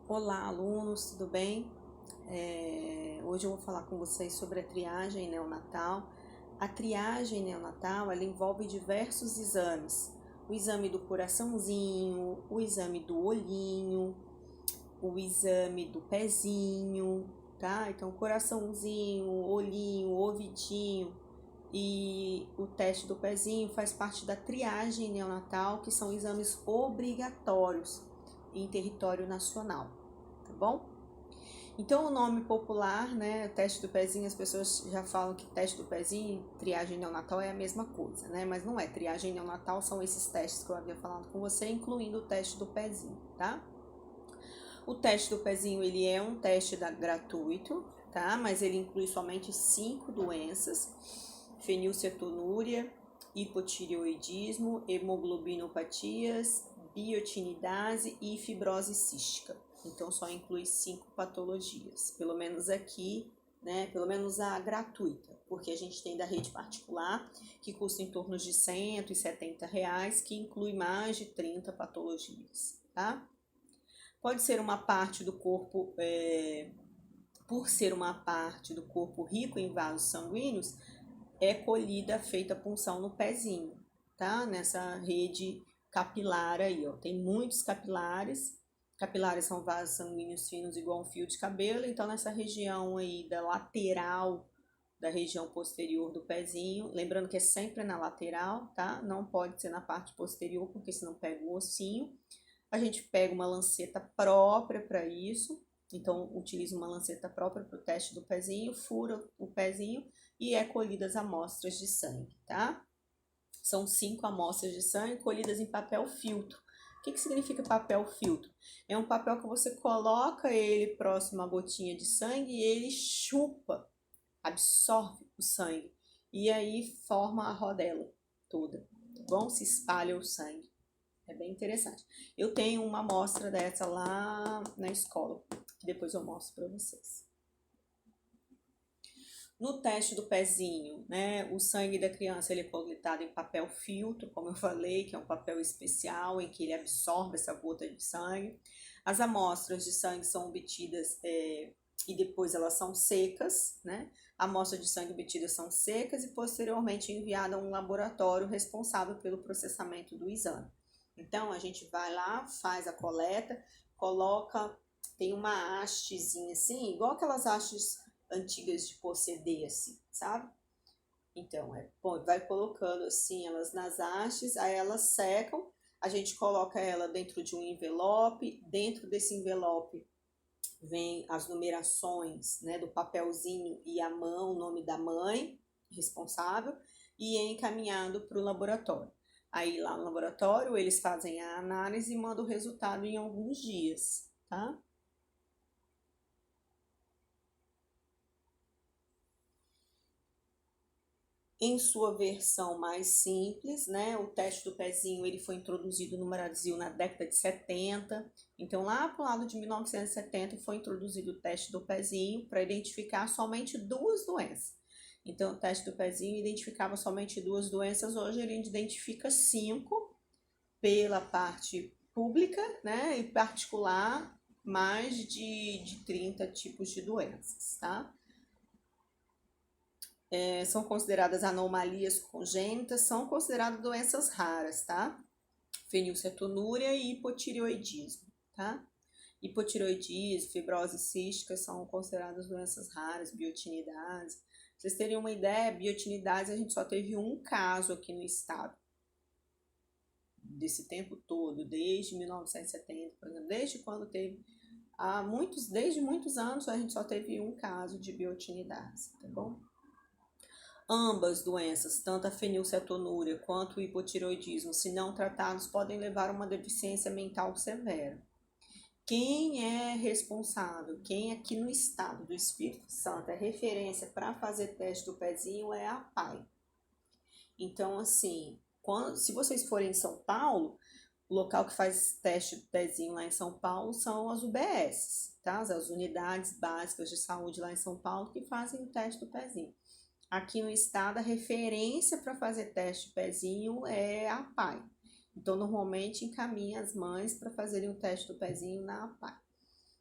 Olá, alunos, tudo bem? Hoje eu vou falar com vocês sobre a triagem neonatal. A triagem neonatal, ela envolve diversos exames. O exame do coraçãozinho, o exame do olhinho, o exame do pezinho, tá? Então, coraçãozinho, olhinho, ouvidinho e o teste do pezinho faz parte da triagem neonatal, que são exames obrigatórios em território nacional, tá bom? Então, o nome popular, né, teste do pezinho, as pessoas já falam que teste do pezinho e triagem neonatal é a mesma coisa, né? Mas não é. Triagem neonatal são esses testes que eu havia falado com você, incluindo o teste do pezinho, tá? O teste do pezinho, ele é um teste gratuito, tá? Mas ele inclui somente 5 doenças: fenilcetonúria, hipotireoidismo, hemoglobinopatias, biotinidase e fibrose cística. Então, só inclui 5 patologias, pelo menos aqui, né? Pelo menos a gratuita, porque a gente tem da rede particular, que custa em torno de R$170, que inclui mais de 30 patologias, tá? Pode ser uma parte do corpo, por ser uma parte do corpo rico em vasos sanguíneos, é colhida, feita punção no pezinho, tá? Nessa rede capilar aí, ó. Tem muitos capilares. Capilares são vasos sanguíneos finos igual um fio de cabelo. Então, nessa região aí da lateral, da região posterior do pezinho, lembrando que é sempre na lateral, tá? Não pode ser na parte posterior, porque senão pega o ossinho. A gente pega uma lanceta própria para isso. Então, utiliza uma lanceta própria para o teste do pezinho, fura o pezinho e é colhidas amostras de sangue, tá? São 5 amostras de sangue colhidas em papel filtro. O que significa papel filtro? É um papel que você coloca ele próximo à gotinha de sangue e ele chupa, absorve o sangue. E aí forma a rodela toda, tá bom? Se espalha o sangue. É bem interessante. Eu tenho uma amostra dessa lá na escola, que depois eu mostro para vocês. No teste do pezinho, né, o sangue da criança ele é coletado em papel filtro, como eu falei, que é um papel especial em que ele absorve essa gota de sangue. As amostras de sangue são obtidas e depois elas são secas, né? Amostras de sangue obtidas são secas e posteriormente enviada a um laboratório responsável pelo processamento do exame. Então, a gente vai lá, faz a coleta, coloca, tem uma hastezinha assim, igual aquelas hastes antigas de pôr CD, assim, sabe? Então, vai colocando assim elas nas hastes, aí elas secam, a gente coloca ela dentro de um envelope, dentro desse envelope vem as numerações, né, do papelzinho e a mão, o nome da mãe responsável, e é encaminhado para o laboratório. Aí lá no laboratório eles fazem a análise e mandam o resultado em alguns dias, tá? Em sua versão mais simples, né? O teste do pezinho ele foi introduzido no Brasil na década de 70. Então, lá para o lado de 1970 foi introduzido o teste do pezinho para identificar somente 2 doenças. Então, o teste do pezinho identificava somente 2 doenças. Hoje ele identifica 5 pela parte pública, né? E particular, mais de 30 tipos de doenças, tá? São consideradas anomalias congênitas, são consideradas doenças raras, tá? Fenilcetonúria e hipotireoidismo, tá? Hipotireoidismo, fibrose cística são consideradas doenças raras, biotinidase. Pra vocês terem uma ideia, biotinidase a gente só teve um caso aqui no estado. Desse tempo todo, desde 1970, por exemplo, desde quando teve, desde muitos anos a gente só teve um caso de biotinidase, tá bom? Ambas doenças, tanto a fenilcetonúria quanto o hipotireoidismo, se não tratados, podem levar a uma deficiência mental severa. Quem é responsável, quem aqui no estado do Espírito Santo é referência para fazer teste do pezinho é a APAE. Então, assim, se vocês forem em São Paulo, o local que faz teste do pezinho lá em São Paulo são as UBS, tá? As unidades básicas de saúde lá em São Paulo que fazem o teste do pezinho. Aqui no estado, a referência para fazer teste de pezinho é a APAE. Então, normalmente encaminha as mães para fazerem o teste do pezinho na APAE.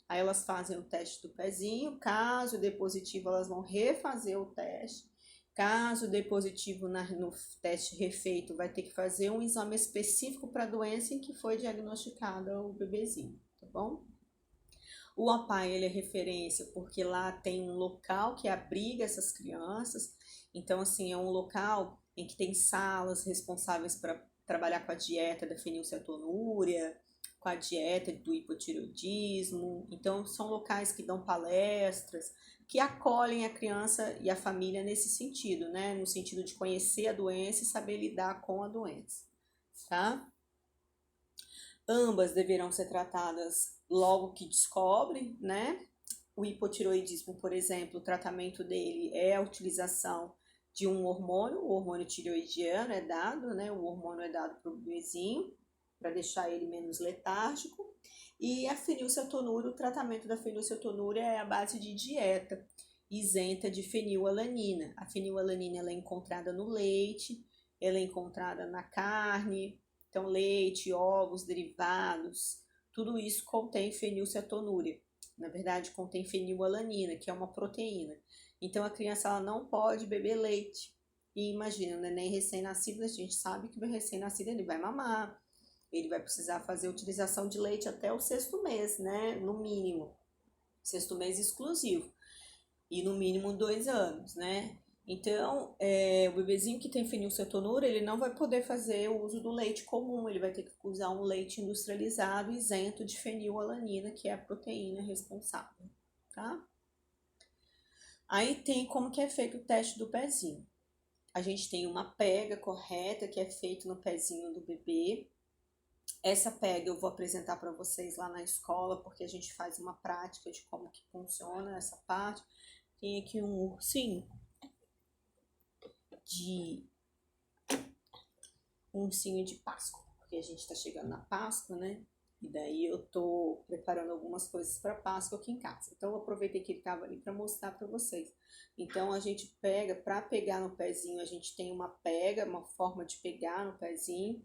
Aí elas fazem o teste do pezinho, caso dê positivo, elas vão refazer o teste. Caso dê positivo no teste refeito, vai ter que fazer um exame específico para a doença em que foi diagnosticado o bebezinho, tá bom? O APAE, ele é referência porque lá tem um local que abriga essas crianças. Então, assim, é um local em que tem salas responsáveis para trabalhar com a dieta da fenilcetonúria, com a dieta do hipotireoidismo. Então, são locais que dão palestras, que acolhem a criança e a família nesse sentido, né? No sentido de conhecer a doença e saber lidar com a doença, tá? Ambas deverão ser tratadas logo que descobre, né? O hipotireoidismo, por exemplo, o tratamento dele é a utilização de um hormônio, o hormônio tireoidiano é dado, né? O hormônio é dado para o bebezinho, para deixar ele menos letárgico. E a fenilcetonúria, o tratamento da fenilcetonúria é a base de dieta, isenta de fenilalanina. A fenilalanina ela é encontrada no leite, ela é encontrada na carne, então leite, ovos, derivados, tudo isso contém fenilcetonúria. Na verdade, contém fenilalanina, que é uma proteína. Então a criança ela não pode beber leite. E imagina, o neném recém-nascido, a gente sabe que o recém-nascido ele vai mamar, ele vai precisar fazer utilização de leite até o 6º mês, né? No mínimo. 6º mês exclusivo. E no mínimo 2 anos, né? Então, o bebezinho que tem fenilcetonúria, ele não vai poder fazer o uso do leite comum, ele vai ter que usar um leite industrializado isento de fenilalanina, que é a proteína responsável, tá? Aí tem como que é feito o teste do pezinho. A gente tem uma pega correta que é feita no pezinho do bebê. Essa pega eu vou apresentar para vocês lá na escola, porque a gente faz uma prática de como que funciona essa parte. Tem aqui um ursinho de Páscoa, porque a gente está chegando na Páscoa, né? E daí eu tô preparando algumas coisas para Páscoa aqui em casa. Então eu aproveitei que ele estava ali para mostrar para vocês. Então a gente pega, para pegar no pezinho, a gente tem uma pega, uma forma de pegar no pezinho.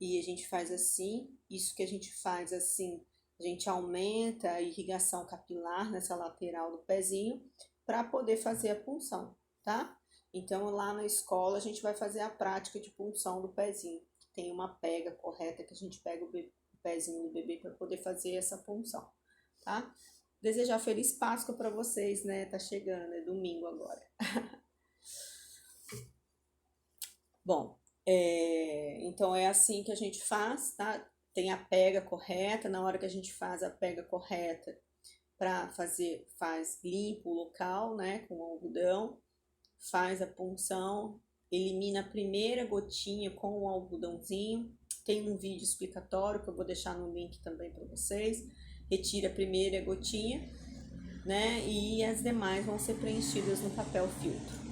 E a gente faz assim, isso que a gente faz assim, a gente aumenta a irrigação capilar nessa lateral do pezinho para poder fazer a punção, tá? Então lá na escola a gente vai fazer a prática de punção do pezinho. Tem uma pega correta que a gente pega o pezinho do bebê para poder fazer essa punção, tá? Desejar feliz Páscoa para vocês, né? Tá chegando, é domingo agora. Bom, então é assim que a gente faz, tá? Tem a pega correta, na hora que a gente faz a pega correta para fazer, limpa o local, né, com o algodão, faz a punção, elimina a primeira gotinha com o algodãozinho. Tem um vídeo explicatório que eu vou deixar no link também para vocês. Retira a primeira gotinha, né, e as demais vão ser preenchidas no papel filtro.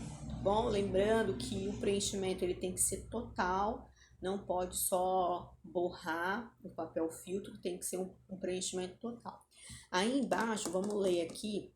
Bom, lembrando que o preenchimento ele tem que ser total, não pode só borrar o papel filtro, tem que ser um preenchimento total. Aí embaixo, vamos ler aqui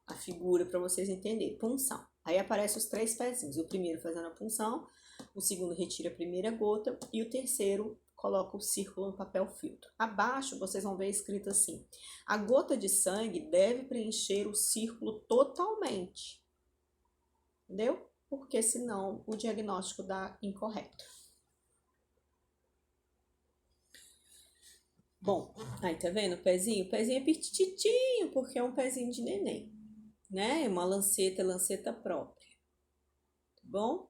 a figura para vocês entenderem. Punção. Aí aparecem os 3 pezinhos. O primeiro fazendo a punção, o segundo retira a primeira gota e o terceiro coloca o círculo no papel filtro. Abaixo vocês vão ver escrito assim: a gota de sangue deve preencher o círculo totalmente. Entendeu? Porque senão o diagnóstico dá incorreto. Bom, aí tá vendo o pezinho? O pezinho é petititinho, porque é um pezinho de neném, né? Uma lanceta própria. Tá bom?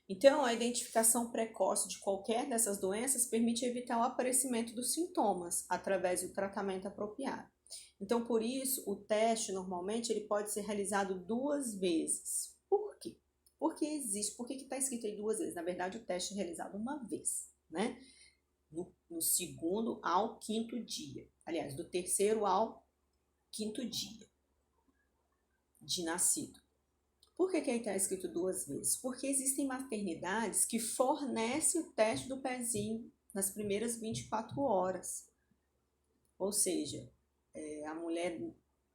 Então, a identificação precoce de qualquer dessas doenças permite evitar o aparecimento dos sintomas através do tratamento apropriado. Então, por isso, o teste, normalmente, ele pode ser realizado 2 vezes. Por quê? Por que está escrito aí 2 vezes? Na verdade, o teste é realizado uma vez, né? No 2º ao 5º dia. Aliás, do 3º ao 5º dia de nascido. Por que aí está escrito 2 vezes? Porque existem maternidades que fornecem o teste do pezinho nas primeiras 24 horas. Ou seja, a mulher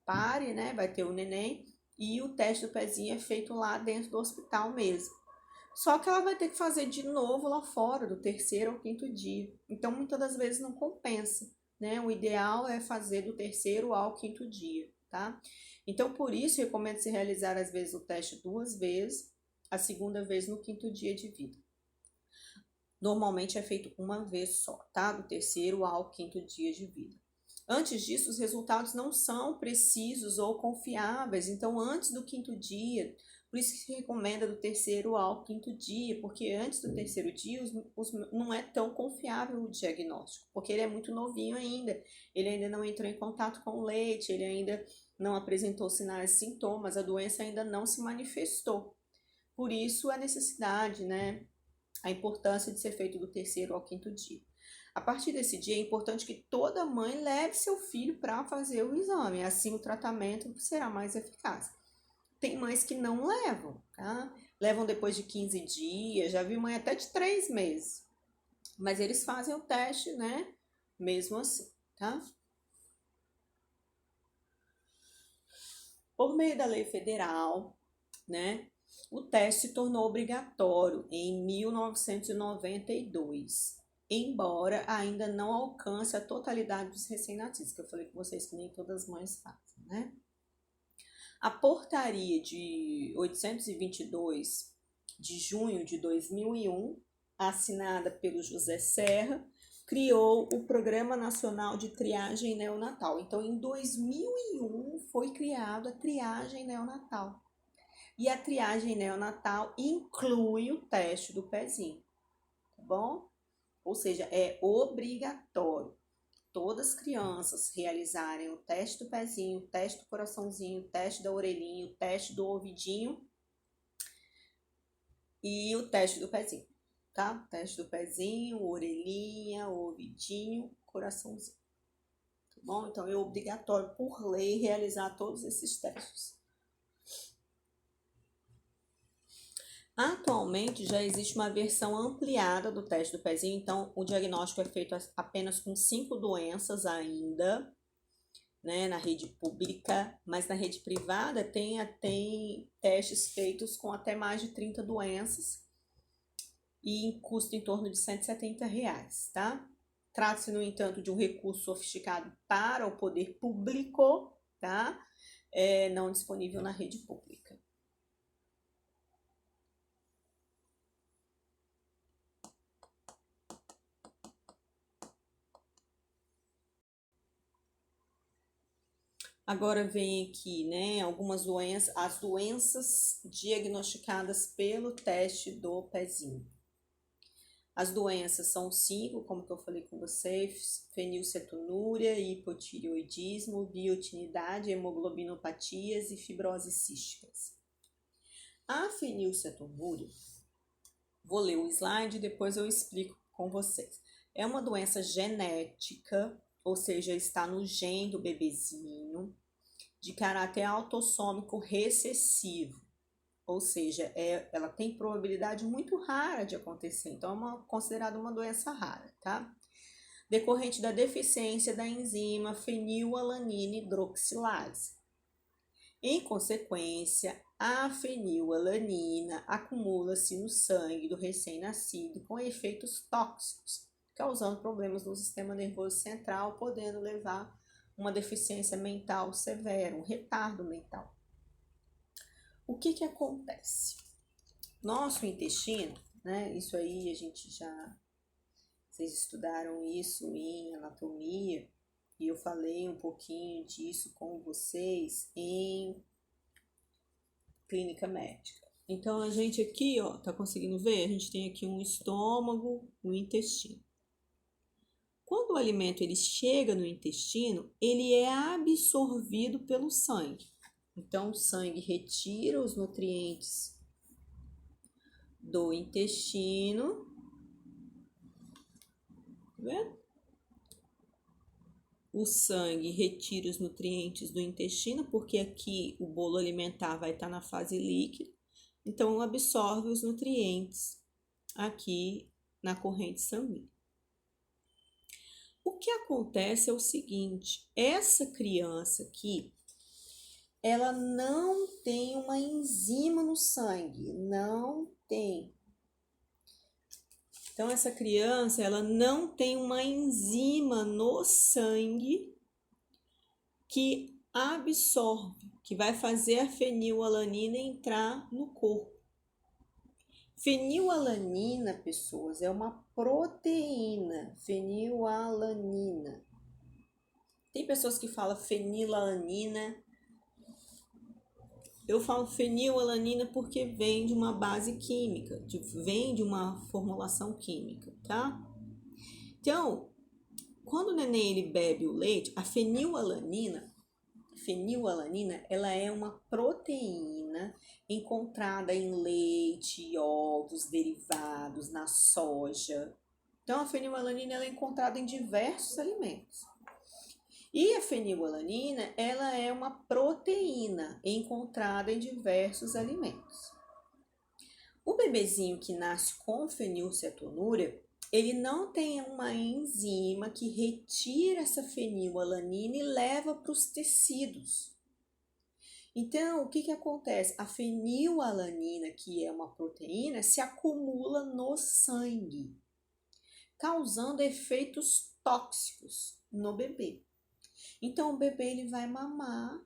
pare, né, vai ter o neném e o teste do pezinho é feito lá dentro do hospital mesmo. Só que ela vai ter que fazer de novo lá fora, do 3º ao 5º dia. Então, muitas das vezes não compensa, né? O ideal é fazer do terceiro ao quinto dia, tá? Então, por isso, recomenda-se realizar, às vezes, o teste 2 vezes, a segunda vez no quinto dia de vida. Normalmente é feito uma vez só, tá? Do terceiro ao quinto dia de vida. Antes disso, os resultados não são precisos ou confiáveis. Então, antes do quinto dia, por isso que se recomenda do terceiro ao quinto dia, porque antes do terceiro dia não é tão confiável o diagnóstico, porque ele é muito novinho ainda. Ele ainda não entrou em contato com o leite, ele ainda não apresentou sinais e sintomas, a doença ainda não se manifestou. Por isso, a necessidade, né? A importância de ser feito do terceiro ao quinto dia. A partir desse dia, é importante que toda mãe leve seu filho para fazer o exame, assim o tratamento será mais eficaz. Tem mães que não levam, tá? Levam depois de 15 dias, já vi mãe até de 3 meses. Mas eles fazem o teste, né? Mesmo assim, tá? Por meio da lei federal, né? O teste se tornou obrigatório em 1992, embora ainda não alcance a totalidade dos recém-nascidos, que eu falei com vocês que nem todas as mães fazem, né? A portaria de 822 de junho de 2001, assinada pelo José Serra, criou o Programa Nacional de Triagem Neonatal. Então, em 2001 foi criada a triagem neonatal. E a triagem neonatal inclui o teste do pezinho, tá bom? Ou seja, é obrigatório todas as crianças realizarem o teste do pezinho, o teste do coraçãozinho, o teste da orelhinha, o teste do ouvidinho e o teste do pezinho, tá? Teste do pezinho, orelhinha, ouvidinho, coraçãozinho, tá bom? Então é obrigatório por lei realizar todos esses testes. Atualmente já existe uma versão ampliada do teste do pezinho, então o diagnóstico é feito apenas com 5 doenças ainda, né, na rede pública, mas na rede privada tem testes feitos com até mais de 30 doenças e custa em torno de R$ 170, tá? Trata-se, no entanto, de um recurso sofisticado para o poder público, tá? Não disponível na rede pública. Agora vem aqui, né, algumas doenças, as doenças diagnosticadas pelo teste do pezinho. As doenças são 5, como que eu falei com vocês: fenilcetonúria, hipotireoidismo, biotinidade, hemoglobinopatias e fibrose císticas. A fenilcetonúria, vou ler o slide e depois eu explico com vocês. É uma doença genética, ou seja, está no gene do bebezinho, de caráter autossômico recessivo, ou seja, ela tem probabilidade muito rara de acontecer, então é considerada uma doença rara, tá? Decorrente da deficiência da enzima fenilalanina hidroxilase. Em consequência, a fenilalanina acumula-se no sangue do recém-nascido com efeitos tóxicos, causando problemas no sistema nervoso central, podendo levar uma deficiência mental severa, um retardo mental. O que acontece? Nosso intestino, né? Isso aí vocês estudaram isso em anatomia e eu falei um pouquinho disso com vocês em clínica médica. Então a gente aqui, ó, tá conseguindo ver? A gente tem aqui um estômago, um intestino. Quando o alimento ele chega no intestino, ele é absorvido pelo sangue. Então, o sangue retira os nutrientes do intestino. Tá vendo? O sangue retira os nutrientes do intestino, porque aqui o bolo alimentar vai estar na fase líquida. Então, absorve os nutrientes aqui na corrente sanguínea. O que acontece é o seguinte: essa criança aqui, ela não tem uma enzima no sangue, não tem, Então, essa criança, ela não tem uma enzima no sangue que absorve, que vai fazer a fenilalanina entrar no corpo. Fenilalanina, pessoas, é uma proteína, fenilalanina. Tem pessoas que falam fenilalanina. Eu falo fenilalanina porque vem de uma base química, vem de uma formulação química, tá? Então, quando o neném ele bebe o leite, a fenilalanina, ela é uma proteína encontrada em leite, ovos, derivados, na soja. Então, a fenilalanina ela é encontrada em diversos alimentos. E a fenilalanina, ela é uma proteína encontrada em diversos alimentos. O bebezinho que nasce com fenilcetonúria, ele não tem uma enzima que retira essa fenilalanina e leva para os tecidos. Então, o que acontece? A fenilalanina, que é uma proteína, se acumula no sangue, causando efeitos tóxicos no bebê. Então, o bebê ele vai mamar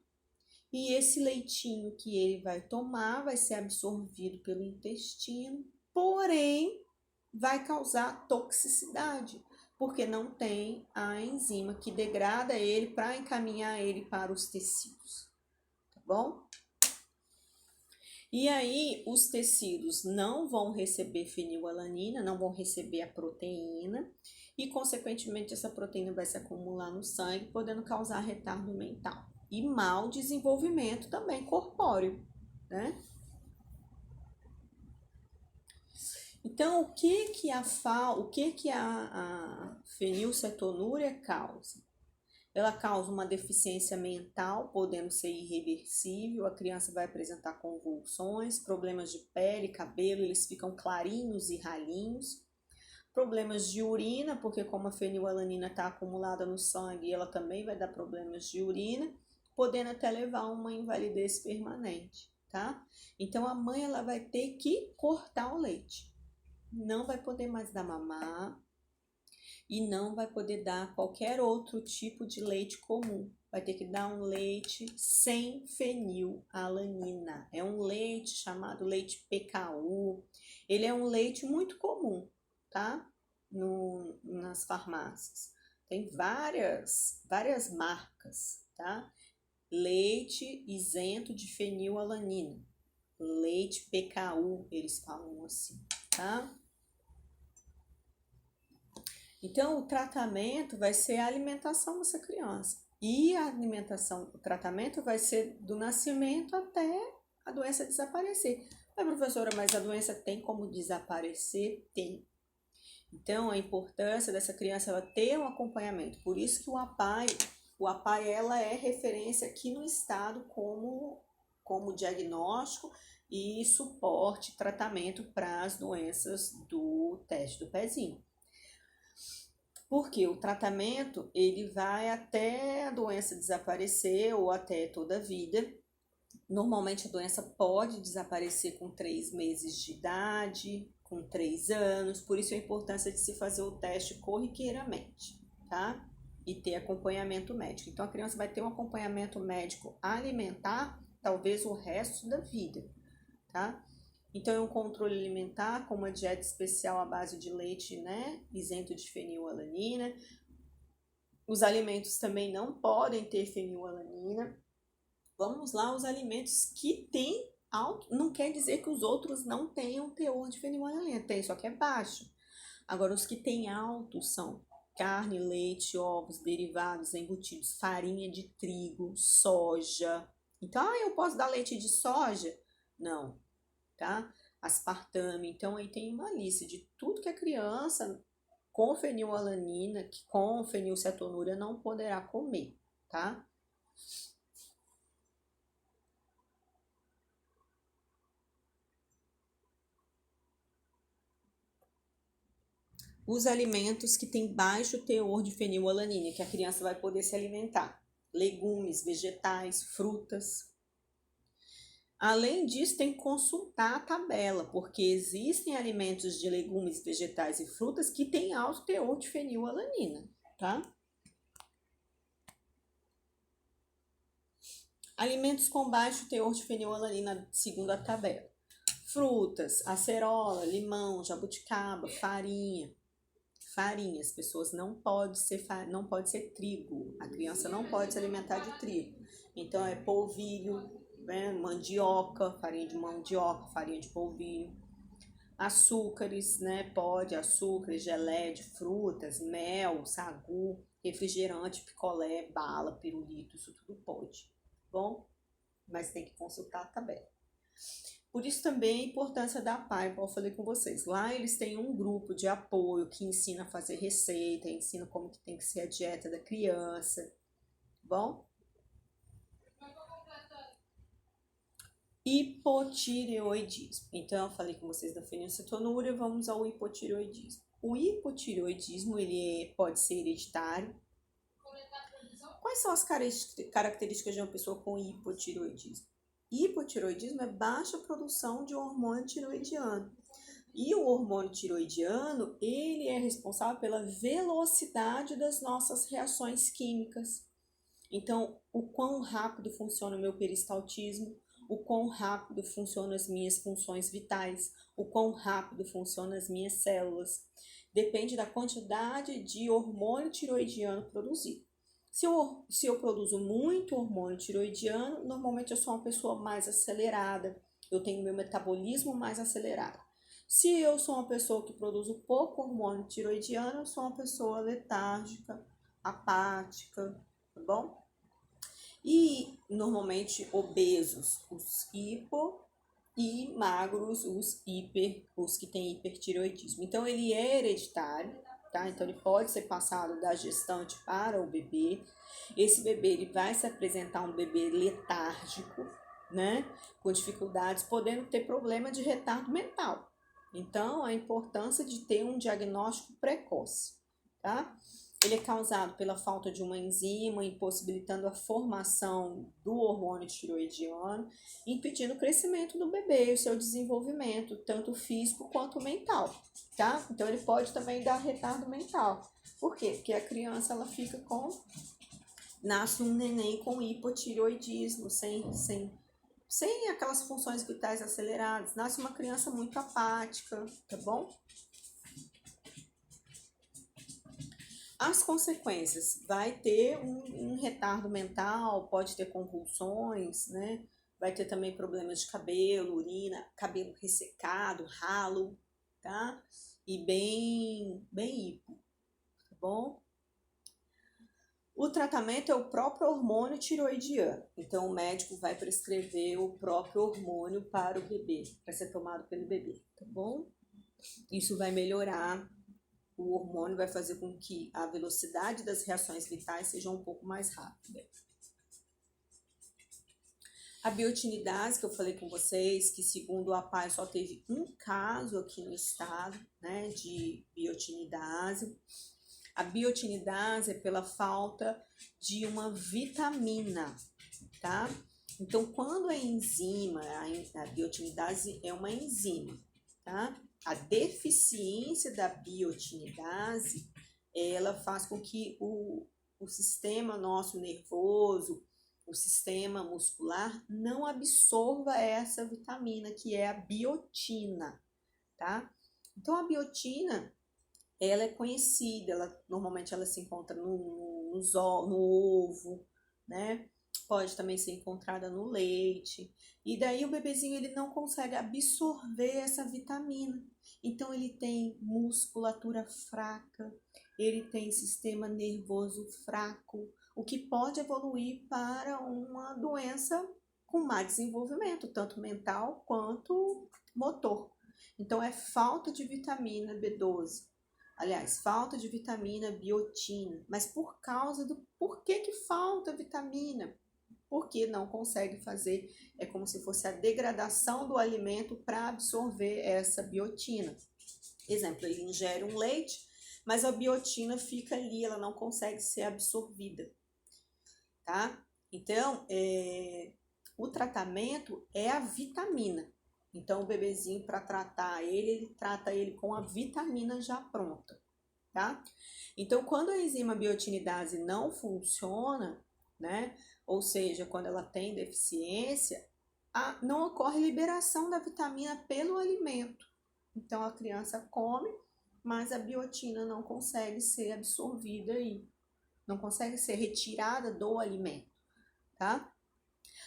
e esse leitinho que ele vai tomar vai ser absorvido pelo intestino, porém vai causar toxicidade, porque não tem a enzima que degrada ele para encaminhar ele para os tecidos, tá bom? E aí, os tecidos não vão receber fenilalanina, não vão receber a proteína, e, consequentemente, essa proteína vai se acumular no sangue, podendo causar retardo mental. E mau desenvolvimento também corpóreo, né? Então, o que a fenilcetonúria causa? Ela causa uma deficiência mental, podendo ser irreversível, a criança vai apresentar convulsões, problemas de pele, cabelo, eles ficam clarinhos e ralinhos, problemas de urina, porque como a fenilalanina está acumulada no sangue, ela também vai dar problemas de urina, podendo até levar a uma invalidez permanente, tá? Então, a mãe ela vai ter que cortar o leite, não vai poder mais dar mamar, e não vai poder dar qualquer outro tipo de leite comum. Vai ter que dar um leite sem fenilalanina. É um leite chamado leite PKU. Ele é um leite muito comum, tá? Nas farmácias. Tem várias marcas, tá? Leite isento de fenilalanina. Leite PKU, eles falam assim, tá? Então, o tratamento vai ser a alimentação dessa criança. E a alimentação, o tratamento vai ser do nascimento até a doença desaparecer. Mas, professora, mas a doença tem como desaparecer? Tem. Então, a importância dessa criança ela ter um acompanhamento. Por isso que o APAE ela é referência aqui no estado como diagnóstico e suporte, tratamento para as doenças do teste do pezinho. Porque o tratamento, ele vai até a doença desaparecer ou até toda a vida. Normalmente a doença pode desaparecer com 3 meses de idade, com 3 anos, por isso a importância de se fazer o teste corriqueiramente, tá? E ter acompanhamento médico. Então a criança vai ter um acompanhamento médico alimentar, talvez o resto da vida, tá? Então, é um controle alimentar com uma dieta especial à base de leite, né, isento de fenilalanina. Os alimentos também não podem ter fenilalanina. Vamos lá, os alimentos que têm alto, não quer dizer que os outros não tenham teor de fenilalanina, tem, só que é baixo. Agora, os que têm alto são carne, leite, ovos, derivados, embutidos, farinha de trigo, soja. Então, eu posso dar leite de soja? Não. Tá? Aspartame, então aí tem uma lista de tudo que a criança com fenilalanina, com fenilcetonúria não poderá comer, tá? Os alimentos que têm baixo teor de fenilalanina, que a criança vai poder se alimentar: legumes, vegetais, frutas. Além disso, tem que consultar a tabela, porque existem alimentos de legumes, vegetais e frutas que têm alto teor de fenilalanina, tá? Alimentos com baixo teor de fenilalanina, segundo a tabela. Frutas, acerola, limão, jabuticaba, farinha. Farinha, as pessoas não pode ser trigo. A criança não pode se alimentar de trigo. Então é polvilho, né, mandioca, farinha de mandioca, farinha de polvilho. Açúcares, né? Pode, açúcares, geleia de frutas, mel, sagu, refrigerante, picolé, bala, pirulito, isso tudo pode, bom? Mas tem que consultar a tabela. Por isso também a importância da PAI, como eu falei com vocês. Lá eles têm um grupo de apoio que ensina a fazer receita, ensina como que tem que ser a dieta da criança, bom? Hipotireoidismo. Então, eu falei com vocês da fenilcetonúria, vamos ao hipotireoidismo. O hipotireoidismo, pode ser hereditário. Quais são as características de uma pessoa com hipotireoidismo? Hipotireoidismo é baixa produção de hormônio tiroidiano. E o hormônio tiroidiano, ele é responsável pela velocidade das nossas reações químicas. Então, o quão rápido funciona o meu peristaltismo, o quão rápido funcionam as minhas funções vitais, o quão rápido funcionam as minhas células. Depende da quantidade de hormônio tiroidiano produzido. Se eu produzo muito hormônio tiroidiano, normalmente eu sou uma pessoa mais acelerada, eu tenho meu metabolismo mais acelerado. Se eu sou uma pessoa que produz pouco hormônio tiroidiano, eu sou uma pessoa letárgica, apática, tá bom? E normalmente obesos, os hipo, e magros, os que têm hipertireoidismo. Então ele é hereditário, tá? Então ele pode ser passado da gestante para o bebê. Esse bebê ele vai se apresentar um bebê letárgico, né? Com dificuldades, podendo ter problema de retardo mental. Então a importância de ter um diagnóstico precoce, tá? Ele é causado pela falta de uma enzima, impossibilitando a formação do hormônio tiroidiano, impedindo o crescimento do bebê e o seu desenvolvimento, tanto físico quanto mental, tá? Então ele pode também dar retardo mental. Por quê? Porque a criança ela fica nasce um neném com hipotireoidismo, sem aquelas funções vitais aceleradas. Nasce uma criança muito apática, tá bom? As consequências, vai ter um retardo mental, pode ter convulsões, né? Vai ter também problemas de cabelo, urina, cabelo ressecado, ralo, tá? E bem hipo, tá bom? O tratamento é o próprio hormônio tiroidiano. Então, o médico vai prescrever o próprio hormônio para o bebê, para ser tomado pelo bebê, tá bom? Isso vai melhorar. O hormônio vai fazer com que a velocidade das reações vitais seja um pouco mais rápida. A biotinidase, que eu falei com vocês, que segundo a PAI só teve um caso aqui no estado, né, de biotinidase. A biotinidase é pela falta de uma vitamina, tá? Então, quando a enzima, a biotinidase é uma enzima, tá? A deficiência da biotinidase, ela faz com que o sistema nosso nervoso, o sistema muscular, não absorva essa vitamina, que é a biotina, tá? Então, a biotina, ela é conhecida, normalmente ela se encontra no ovo, né? Pode também ser encontrada no leite. E daí o bebezinho ele não consegue absorver essa vitamina. Então ele tem musculatura fraca, ele tem sistema nervoso fraco, o que pode evoluir para uma doença com má desenvolvimento, tanto mental quanto motor. Então é falta de vitamina B12. Aliás, falta de vitamina biotina. Mas por causa do porquê que falta vitamina? Porque não consegue fazer, é como se fosse a degradação do alimento para absorver essa biotina. Exemplo, ele ingere um leite, mas a biotina fica ali, ela não consegue ser absorvida, tá? Então, O tratamento é a vitamina. Então, o bebezinho, para tratar ele trata ele com a vitamina já pronta, tá? Então, quando a enzima biotinidase não funciona, né? Ou seja, quando ela tem deficiência, não ocorre liberação da vitamina pelo alimento. Então, a criança come, mas a biotina não consegue ser absorvida aí, não consegue ser retirada do alimento, tá?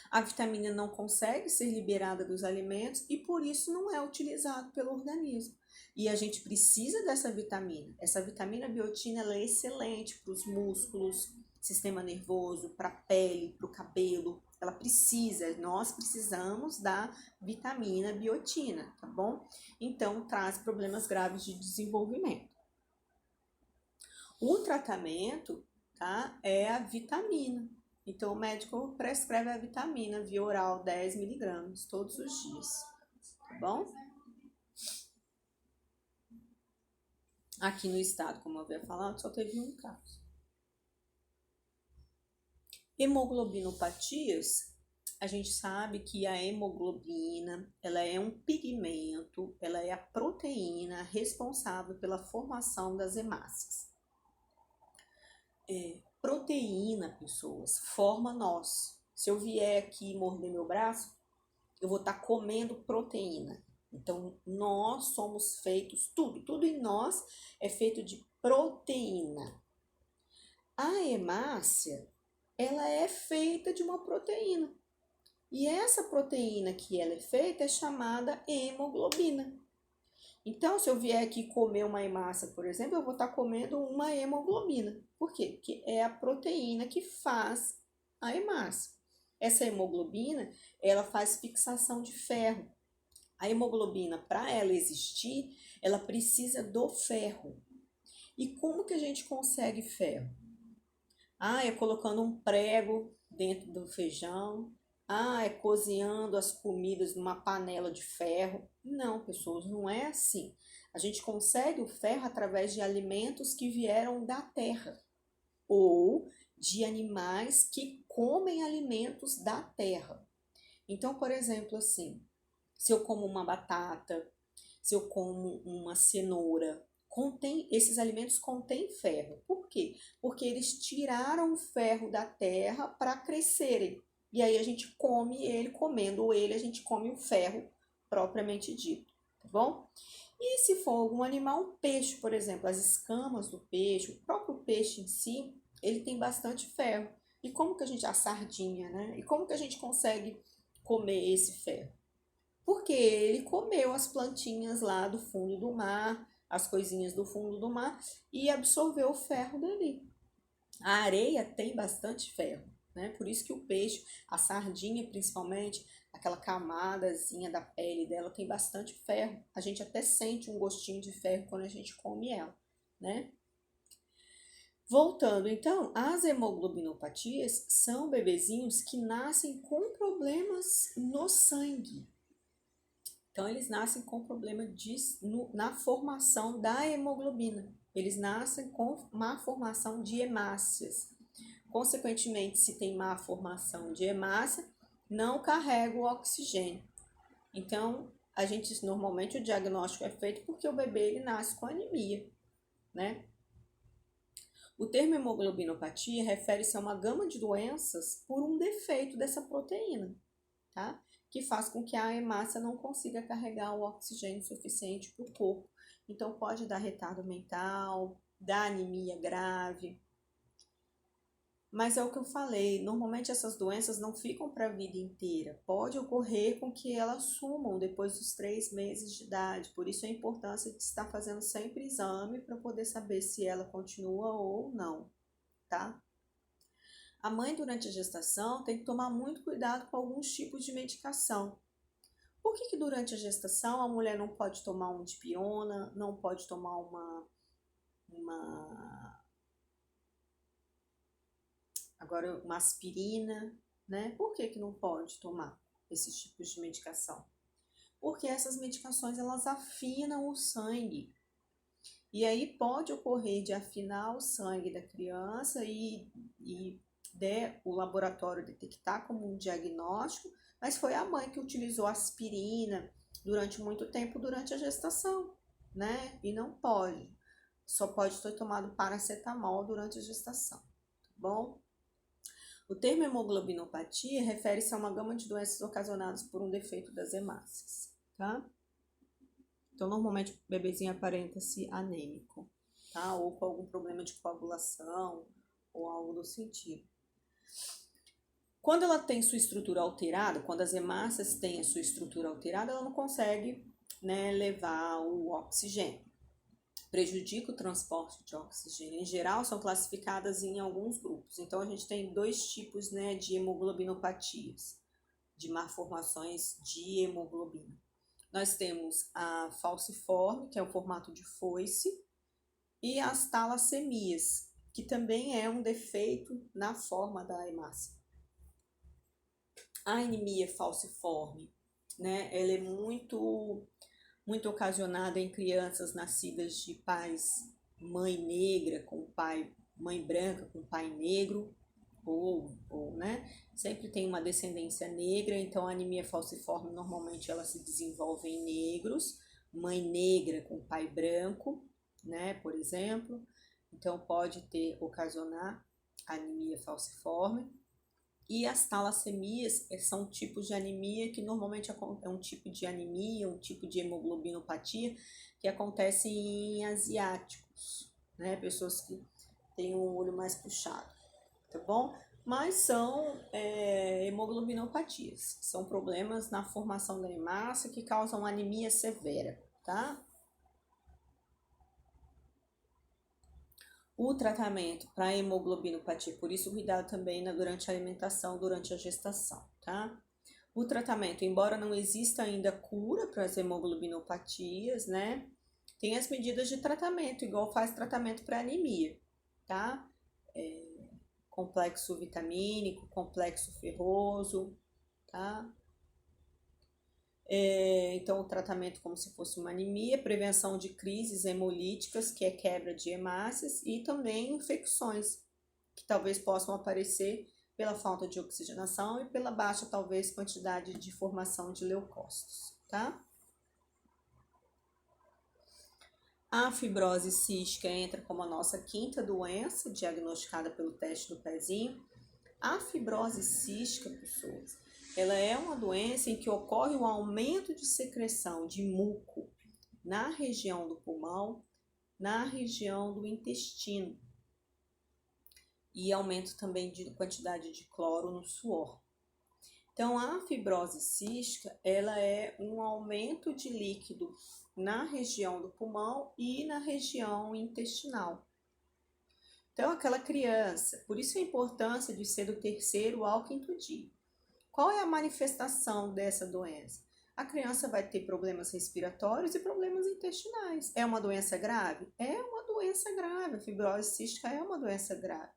A vitamina não consegue ser liberada dos alimentos e por isso não é utilizado pelo organismo. E a gente precisa dessa vitamina. Essa vitamina biotina ela é excelente para os músculos, sistema nervoso, para a pele, para o cabelo. Ela precisa, nós precisamos da vitamina biotina, tá bom? Então, traz problemas graves de desenvolvimento. O tratamento, tá, é a vitamina. Então, o médico prescreve a vitamina via oral 10 miligramas todos os dias, tá bom? Aqui no estado, como eu havia falado, só teve um caso. Hemoglobinopatias, a gente sabe que a hemoglobina, ela é um pigmento, ela é a proteína responsável pela formação das hemácias. Proteína, pessoas, forma nós. Se eu vier aqui e morder meu braço, eu vou estar comendo proteína. Então, nós somos feitos, tudo em nós é feito de proteína. A hemácia, ela é feita de uma proteína. E essa proteína que ela é feita é chamada hemoglobina. Então, se eu vier aqui comer uma hemácia, por exemplo, eu vou estar comendo uma hemoglobina. Por quê? Porque é a proteína que faz a hemácia. Essa hemoglobina, ela faz fixação de ferro. A hemoglobina, para ela existir, ela precisa do ferro. E como que a gente consegue ferro? É colocando um prego dentro do feijão. É cozinhando as comidas numa panela de ferro. Não, pessoas, não é assim. A gente consegue o ferro através de alimentos que vieram da terra ou de animais que comem alimentos da terra. Então, por exemplo, assim, se eu como uma batata, se eu como uma cenoura, esses alimentos contêm ferro. Por quê? Porque eles tiraram o ferro da terra para crescerem. E aí a gente come ele, comendo ele, a gente come o ferro propriamente dito, tá bom? E se for algum animal, um peixe, por exemplo, as escamas do peixe, o próprio peixe em si, ele tem bastante ferro. E como que a sardinha, né? E como que a gente consegue comer esse ferro? Porque ele comeu as plantinhas lá do fundo do mar, as coisinhas do fundo do mar e absorveu o ferro dali. A areia tem bastante ferro, né? Por isso que o peixe, a sardinha principalmente, aquela camadazinha da pele dela tem bastante ferro. A gente até sente um gostinho de ferro quando a gente come ela, né? Voltando, então, as hemoglobinopatias são bebezinhos que nascem com problemas no sangue. Então, eles nascem com problema na formação da hemoglobina. Eles nascem com má formação de hemácias. Consequentemente, se tem má formação de hemácia, não carrega o oxigênio. Então, normalmente o diagnóstico é feito porque o bebê ele nasce com anemia, né? O termo hemoglobinopatia refere-se a uma gama de doenças por um defeito dessa proteína, tá? Que faz com que a hemácia não consiga carregar o oxigênio suficiente para o corpo. Então, pode dar retardo mental, dar anemia grave. Mas é o que eu falei, normalmente essas doenças não ficam para a vida inteira. Pode ocorrer com que elas sumam depois dos 3 meses de idade. Por isso a importância de estar fazendo sempre exame para poder saber se ela continua ou não, tá? A mãe, durante a gestação, tem que tomar muito cuidado com alguns tipos de medicação. Por que durante a gestação a mulher não pode tomar uma dipiona, não pode tomar uma aspirina, né? Por que não pode tomar esses tipos de medicação? Porque essas medicações, elas afinam o sangue. E aí pode ocorrer de afinar o sangue da criança e o laboratório detectar como um diagnóstico, mas foi a mãe que utilizou aspirina durante muito tempo durante a gestação, né? E não pode. Só pode ser tomado paracetamol durante a gestação, tá bom? O termo hemoglobinopatia refere-se a uma gama de doenças ocasionadas por um defeito das hemácias, tá? Então, normalmente o bebezinho aparenta-se anêmico, tá? Ou com algum problema de coagulação ou algo do sentido. Quando ela tem sua estrutura alterada, quando as hemácias têm a sua estrutura alterada, ela não consegue, né, levar o oxigênio. Prejudica o transporte de oxigênio. Em geral, são classificadas em alguns grupos. Então, a gente tem dois tipos, né, de hemoglobinopatias, de malformações de hemoglobina. Nós temos a falciforme, que é o formato de foice, e as talassemias, que também é um defeito na forma da hemácia. A anemia falciforme, né, ela é muito ocasionada em crianças nascidas de pais, mãe negra com pai, mãe branca com pai negro, né, sempre tem uma descendência negra, então a anemia falciforme normalmente ela se desenvolve em negros, mãe negra com pai branco, né, por exemplo, então pode ocasionar anemia falciforme. E as talassemias são tipos de anemia que normalmente é um tipo de anemia, um tipo de hemoglobinopatia que acontece em asiáticos, né? Pessoas que têm um olho mais puxado, tá bom? Mas são hemoglobinopatias, são problemas na formação da hemácia que causam anemia severa, tá? O tratamento para hemoglobinopatia, por isso cuidado também durante a alimentação, durante a gestação, tá? O tratamento, embora não exista ainda cura para as hemoglobinopatias, né? Tem as medidas de tratamento, igual faz tratamento para anemia, tá? Complexo vitamínico, complexo ferroso, tá? Então, o tratamento como se fosse uma anemia, prevenção de crises hemolíticas, que é quebra de hemácias, e também infecções, que talvez possam aparecer pela falta de oxigenação e pela baixa, talvez, quantidade de formação de leucócitos, tá? A fibrose cística entra como a nossa quinta doença, diagnosticada pelo teste do pezinho. A fibrose cística, pessoas, ela é uma doença em que ocorre um aumento de secreção de muco na região do pulmão, na região do intestino e aumento também de quantidade de cloro no suor. Então, a fibrose cística, ela é um aumento de líquido na região do pulmão e na região intestinal. Então, aquela criança, por isso a importância de ser do terceiro ao quinto dia. Qual é a manifestação dessa doença? A criança vai ter problemas respiratórios e problemas intestinais. É uma doença grave? É uma doença grave. A fibrose cística é uma doença grave,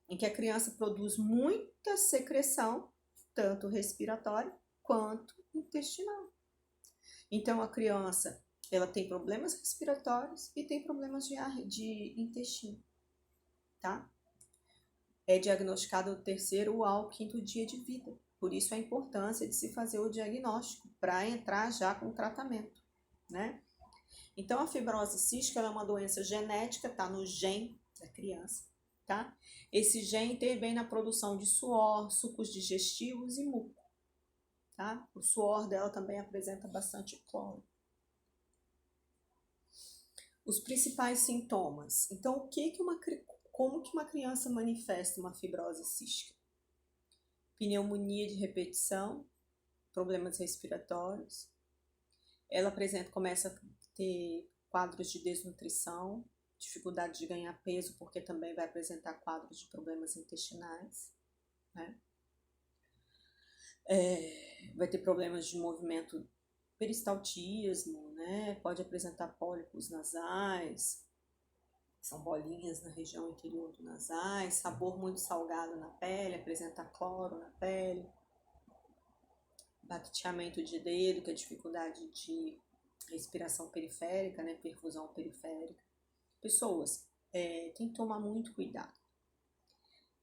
em que a criança produz muita secreção, tanto respiratória quanto intestinal. Então, a criança ela tem problemas respiratórios e tem problemas de intestino, tá? É diagnosticado do terceiro ao quinto dia de vida. Por isso a importância de se fazer o diagnóstico para entrar já com o tratamento, né? Então a fibrose cística é uma doença genética, tá no gene da criança, tá? Esse gene intervém na produção de suor, sucos digestivos e muco, tá? O suor dela também apresenta bastante cloro. Os principais sintomas. Então, como que uma criança manifesta uma fibrose cística? Pneumonia de repetição, problemas respiratórios. Ela começa a ter quadros de desnutrição, dificuldade de ganhar peso, porque também vai apresentar quadros de problemas intestinais, né? Vai ter problemas de movimento peristaltismo, né? Pode apresentar pólipos nasais, são bolinhas na região interior do nasais, sabor muito salgado na pele, apresenta cloro na pele, bacteamento de dedo, que é dificuldade de respiração periférica, né? Perfusão periférica. Pessoas, tem que tomar muito cuidado.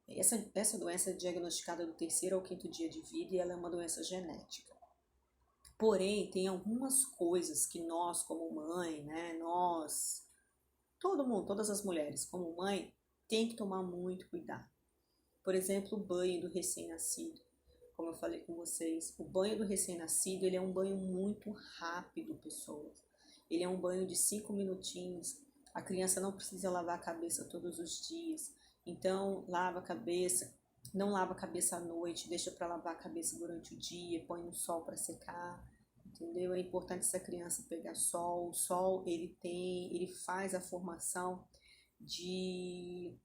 Essa doença é diagnosticada do 3º ao 5º dia de vida e ela é uma doença genética. Porém, tem algumas coisas que nós, como mãe, né, todo mundo, todas as mulheres, como mãe, tem que tomar muito cuidado. Por exemplo, o banho do recém-nascido. Como eu falei com vocês, o banho do recém-nascido, ele é um banho muito rápido, pessoas. Ele é um banho de 5 minutinhos. A criança não precisa lavar a cabeça todos os dias. Então, lava a cabeça, não lava a cabeça à noite, deixa para lavar a cabeça durante o dia, põe no sol para secar, entendeu? É importante essa criança pegar sol. O sol, ele faz a formação de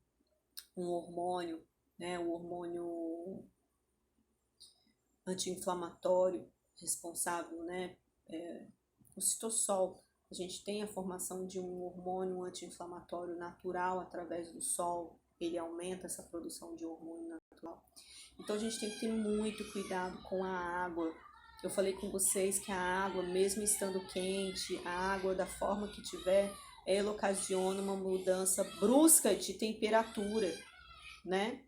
um hormônio, né? O hormônio anti-inflamatório responsável, né? O citossol. A gente tem a formação de um hormônio anti-inflamatório natural através do sol. Ele aumenta essa produção de hormônio natural. Então a gente tem que ter muito cuidado com a água. Eu falei com vocês que a água, mesmo estando quente, a água da forma que tiver, ela ocasiona uma mudança brusca de temperatura, né?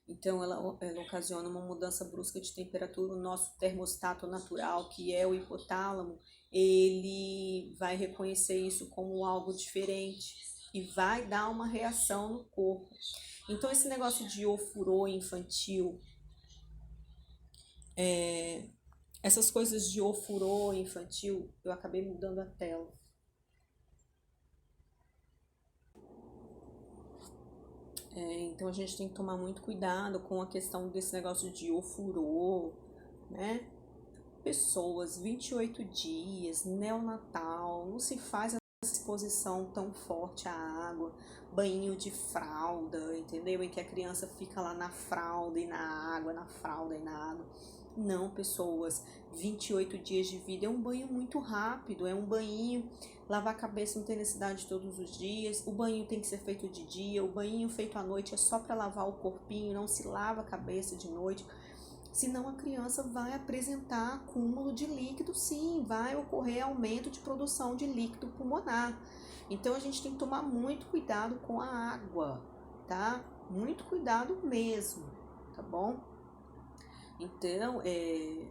Então ela ocasiona uma mudança brusca de temperatura. O nosso termostato natural, que é o hipotálamo, ele vai reconhecer isso como algo diferente e vai dar uma reação no corpo. Então esse negócio de ofurô infantil, essas coisas de ofurô infantil, eu acabei mudando a tela. Então a gente tem que tomar muito cuidado com a questão desse negócio de ofurô, né? Pessoas, 28 dias, neonatal, não se faz essa exposição tão forte à água, banho de fralda, entendeu? Em que a criança fica lá na fralda e na água, na fralda e na água. Não, pessoas, 28 dias de vida é um banho muito rápido, é um banho, lavar a cabeça não tem necessidade todos os dias, o banho tem que ser feito de dia, o banho feito à noite é só para lavar o corpinho, não se lava a cabeça de noite, senão a criança vai apresentar acúmulo de líquido, sim, vai ocorrer aumento de produção de líquido pulmonar. Então a gente tem que tomar muito cuidado com a água, tá? Muito cuidado mesmo, tá bom? Então,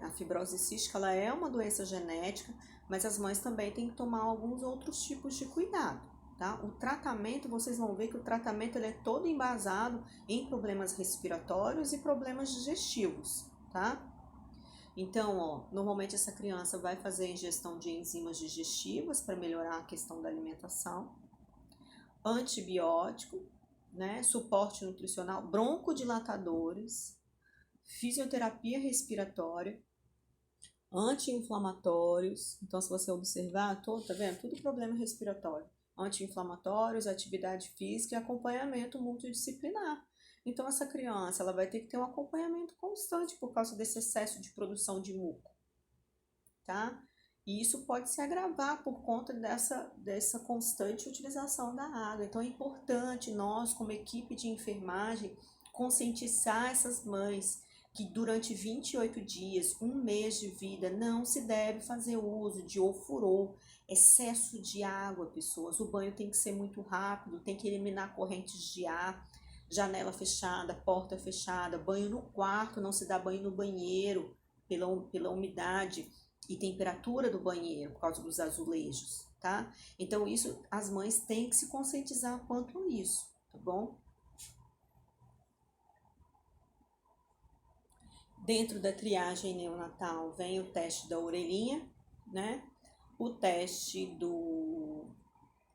a fibrose cística, ela é uma doença genética, mas as mães também têm que tomar alguns outros tipos de cuidado, tá? O tratamento, vocês vão ver que o tratamento ele é todo embasado em problemas respiratórios e problemas digestivos, tá? Então, normalmente essa criança vai fazer ingestão de enzimas digestivas para melhorar a questão da alimentação, antibiótico, né? Suporte nutricional, broncodilatadores, fisioterapia respiratória, anti-inflamatórios. Então, se você observar, tá vendo? Tudo problema respiratório. Anti-inflamatórios, atividade física e acompanhamento multidisciplinar. Então, essa criança ela vai ter que ter um acompanhamento constante por causa desse excesso de produção de muco, tá? E isso pode se agravar por conta dessa constante utilização da água. Então, é importante nós, como equipe de enfermagem, conscientizar essas mães que durante 28 dias, um mês de vida, não se deve fazer uso de ofurô, excesso de água, pessoas. O banho tem que ser muito rápido, tem que eliminar correntes de ar, janela fechada, porta fechada, banho no quarto, não se dá banho no banheiro pela umidade e temperatura do banheiro, por causa dos azulejos, tá? Então, isso, as mães têm que se conscientizar quanto a isso, tá bom? Dentro da triagem neonatal vem o teste da orelhinha, né? O teste do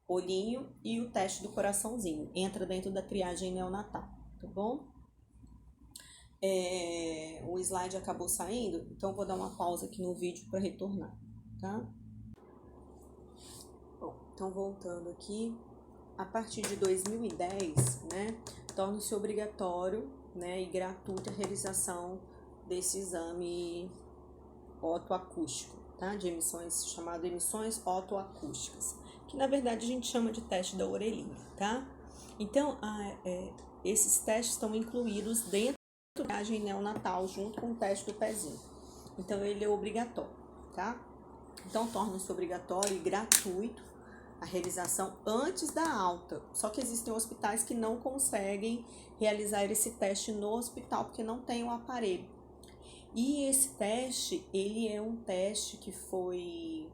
olhinho e o teste do coraçãozinho. Entra dentro da triagem neonatal, tá bom? O slide acabou saindo, então vou dar uma pausa aqui no vídeo para retornar, tá? Bom, então voltando aqui, a partir de 2010, né, torna-se obrigatório, né, e gratuita a realização desse exame otoacústico, tá? De emissões, chamado emissões otoacústicas, que na verdade a gente chama de teste da orelhinha, tá? Então, esses testes estão incluídos dentro da triagem neonatal, junto com o teste do pezinho. Então, ele é obrigatório, tá? Então, torna-se obrigatório e gratuito, a realização antes da alta. Só que existem hospitais que não conseguem realizar esse teste no hospital porque não tem o aparelho. E esse teste, ele é um teste que foi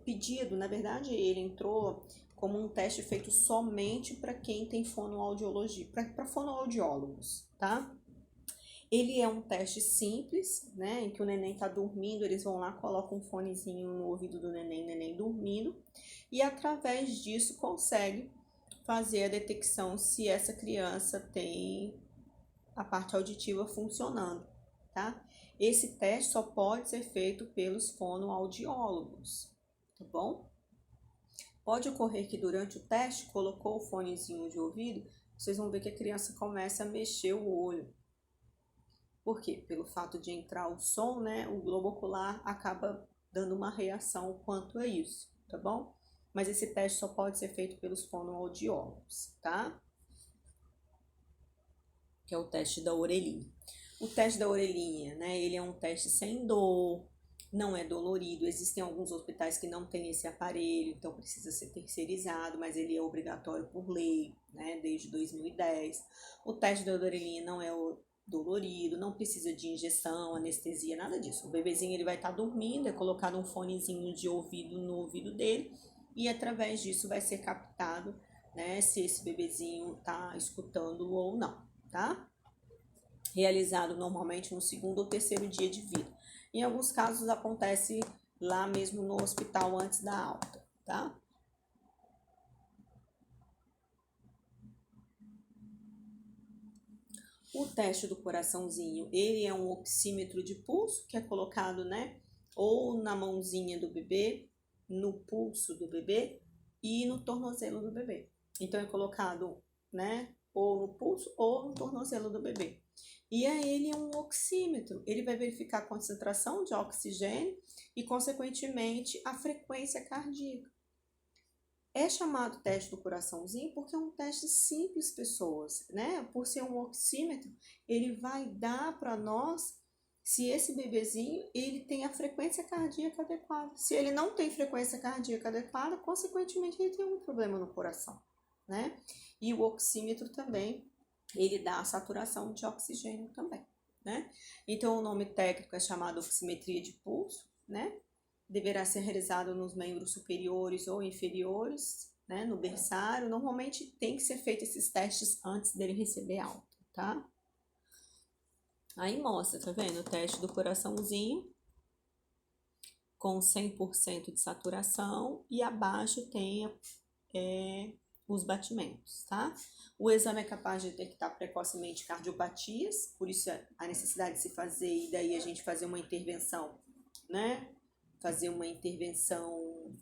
pedido, na verdade, ele entrou como um teste feito somente para quem tem fonoaudiologia, para fonoaudiólogos, tá? Ele é um teste simples, né, em que o neném está dormindo, eles vão lá, colocam um fonezinho no ouvido do neném dormindo, e através disso consegue fazer a detecção se essa criança tem a parte auditiva funcionando, tá? Esse teste só pode ser feito pelos fonoaudiólogos, tá bom? Pode ocorrer que durante o teste, colocou o fonezinho de ouvido, vocês vão ver que a criança começa a mexer o olho. Por quê? Pelo fato de entrar o som, né, o globo ocular acaba dando uma reação quanto a isso, tá bom? Mas esse teste só pode ser feito pelos fonoaudiólogos, tá? Que é o teste da orelhinha. O teste da orelhinha, né, ele é um teste sem dor, não é dolorido. Existem alguns hospitais que não têm esse aparelho, então precisa ser terceirizado, mas ele é obrigatório por lei, né, desde 2010. O teste da orelhinha não é dolorido, não precisa de injeção, anestesia, nada disso. O bebezinho ele vai estar dormindo, é colocado um fonezinho de ouvido no ouvido dele e através disso vai ser captado, né, se esse bebezinho está escutando ou não, tá? Realizado normalmente no segundo ou terceiro dia de vida. Em alguns casos acontece lá mesmo no hospital antes da alta, tá? O teste do coraçãozinho, ele é um oxímetro de pulso que é colocado, né, ou na mãozinha do bebê, no pulso do bebê e no tornozelo do bebê. Então é colocado, né, ou no pulso ou no tornozelo do bebê. E aí ele é um oxímetro, ele vai verificar a concentração de oxigênio e, consequentemente, a frequência cardíaca. É chamado teste do coraçãozinho porque é um teste simples, pessoas, né? Por ser um oxímetro, ele vai dar para nós se esse bebezinho ele tem a frequência cardíaca adequada. Se ele não tem frequência cardíaca adequada, consequentemente ele tem um problema no coração, né? E o oxímetro também, ele dá a saturação de oxigênio também, né? Então o nome técnico é chamado oximetria de pulso, né? Deverá ser realizado nos membros superiores ou inferiores, né, no berçário. Normalmente tem que ser feito esses testes antes dele receber alta, tá? Aí mostra, tá vendo? O teste do coraçãozinho com 100% de saturação e abaixo tem os batimentos, tá? O exame é capaz de detectar precocemente cardiopatias, por isso a necessidade de se fazer e daí a gente fazer uma intervenção, né? Fazer uma intervenção,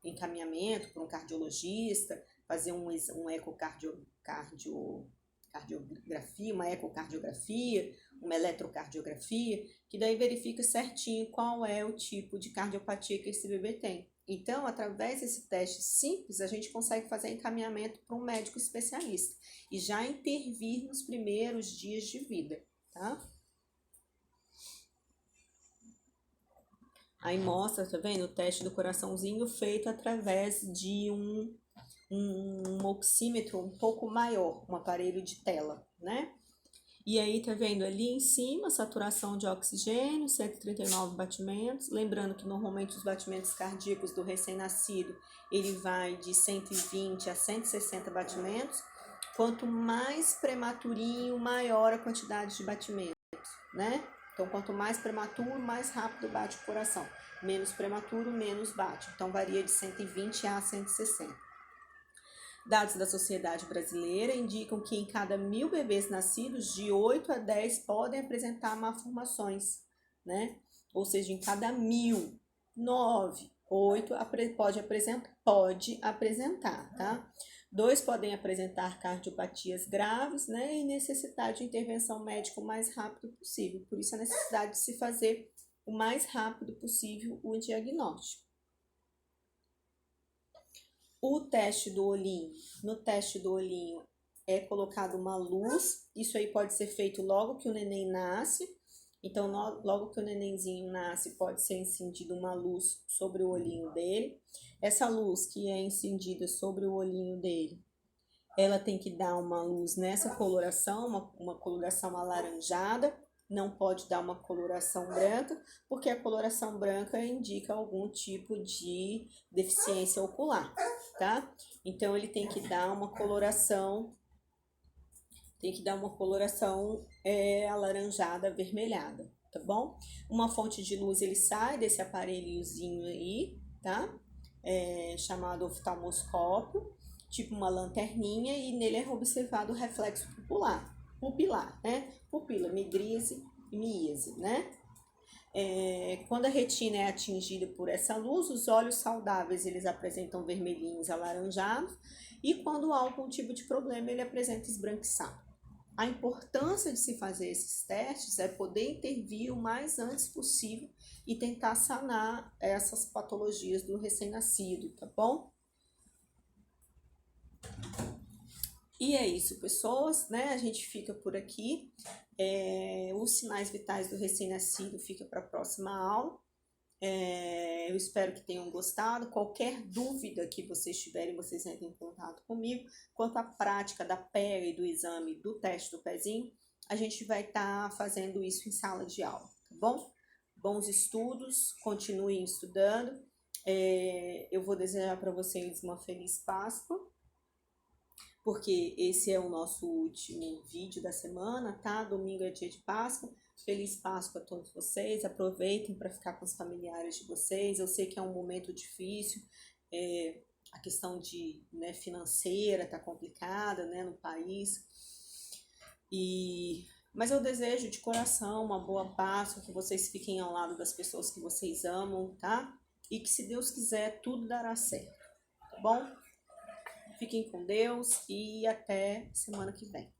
encaminhamento para um cardiologista, fazer um ecocardiografia, uma ecocardiografia, uma eletrocardiografia, que daí verifica certinho qual é o tipo de cardiopatia que esse bebê tem. Então, através desse teste simples, a gente consegue fazer encaminhamento para um médico especialista e já intervir nos primeiros dias de vida, tá? Aí mostra, tá vendo? O teste do coraçãozinho feito através de um oxímetro um pouco maior, um aparelho de tela, né? E aí, tá vendo ali em cima, saturação de oxigênio, 139 batimentos. Lembrando que normalmente os batimentos cardíacos do recém-nascido, ele vai de 120 a 160 batimentos. Quanto mais prematurinho, maior a quantidade de batimentos, né? Então, quanto mais prematuro, mais rápido bate o coração. Menos prematuro, menos bate. Então, varia de 120 a 160. Dados da Sociedade Brasileira indicam que em cada 1000 bebês nascidos, de 8 a 10 podem apresentar malformações, né? Ou seja, em cada 1000, 9, 8 pode apresentar, tá? 2 podem apresentar cardiopatias graves, né, e necessidade de intervenção médica o mais rápido possível. Por isso a necessidade de se fazer o mais rápido possível o diagnóstico. O teste do olhinho. No teste do olhinho é colocado uma luz. Isso aí pode ser feito logo que o neném nasce. Então, logo que o nenenzinho nasce, pode ser incendida uma luz sobre o olhinho dele. Essa luz que é incendida sobre o olhinho dele, ela tem que dar uma luz nessa coloração, uma coloração alaranjada, não pode dar uma coloração branca, porque a coloração branca indica algum tipo de deficiência ocular, tá? Então ele tem que dar uma coloração, alaranjada, avermelhada, tá bom? Uma fonte de luz ele sai desse aparelhozinho aí, tá? Chamado oftalmoscópio, tipo uma lanterninha, e nele é observado o reflexo pupilar, né? Pupila, migríase e míase, né? Quando a retina é atingida por essa luz, os olhos saudáveis eles apresentam vermelhinhos alaranjados, e quando há algum tipo de problema, ele apresenta esbranquiçado. A importância de se fazer esses testes é poder intervir o mais antes possível e tentar sanar essas patologias do recém-nascido, tá bom? E é isso, pessoas, né? A gente fica por aqui. Os sinais vitais do recém-nascido fica para a próxima aula. Eu espero que tenham gostado. Qualquer dúvida que vocês tiverem, vocês entrem em contato comigo. Quanto à prática da pega e do exame do teste do pezinho, a gente vai estar fazendo isso em sala de aula, tá bom? Bons estudos, continuem estudando. Eu vou desejar para vocês uma feliz Páscoa, porque esse é o nosso último vídeo da semana, tá? Domingo é dia de Páscoa. Feliz Páscoa a todos vocês. Aproveitem para ficar com os familiares de vocês. Eu sei que é um momento difícil, a questão financeira tá complicada, né, no país. Mas eu desejo de coração uma boa Páscoa, que vocês fiquem ao lado das pessoas que vocês amam, tá? E que, se Deus quiser, tudo dará certo, tá bom? Fiquem com Deus e até semana que vem.